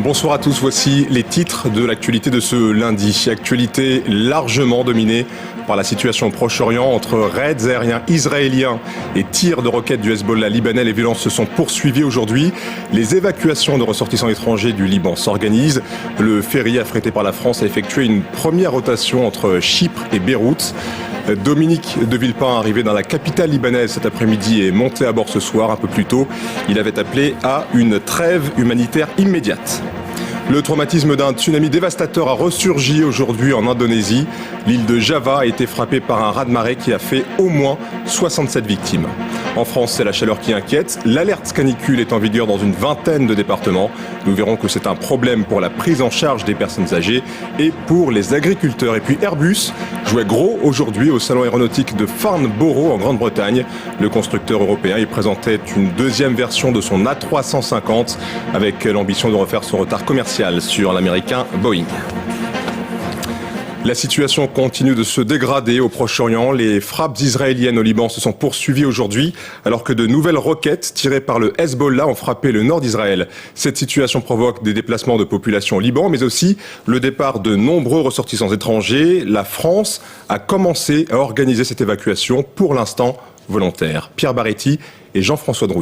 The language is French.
Bonsoir à tous, voici les titres de l'actualité de ce lundi. Actualité largement dominée par la situation au Proche-Orient entre raids aériens israéliens et tirs de roquettes du Hezbollah libanais. Les violences se sont poursuivies aujourd'hui. Les évacuations de ressortissants étrangers du Liban s'organisent. Le ferry affrété par la France a effectué une première rotation entre Chypre et Beyrouth. Dominique de Villepin, arrivé dans la capitale libanaise cet après-midi, est monté à bord ce soir un peu plus tôt. Il avait appelé à une trêve humanitaire immédiate. Le traumatisme d'un tsunami dévastateur a ressurgi aujourd'hui en Indonésie. L'île de Java a été frappée par un raz-de-marée qui a fait au moins 67 victimes. En France, c'est la chaleur qui inquiète. L'alerte canicule est en vigueur dans une vingtaine de départements. Nous verrons que c'est un problème pour la prise en charge des personnes âgées et pour les agriculteurs. Et puis Airbus jouait gros aujourd'hui au salon aéronautique de Farnborough en Grande-Bretagne. Le constructeur européen y présentait une deuxième version de son A350 avec l'ambition de refaire son retard commercial sur l'américain Boeing. La situation continue de se dégrader au Proche-Orient. Les frappes israéliennes au Liban se sont poursuivies aujourd'hui alors que de nouvelles roquettes tirées par le Hezbollah ont frappé le nord d'Israël. Cette situation provoque des déplacements de population au Liban, mais aussi le départ de nombreux ressortissants étrangers. La France a commencé à organiser cette évacuation, pour l'instant volontaire. Pierre Baretti et Jean-François Drouillet.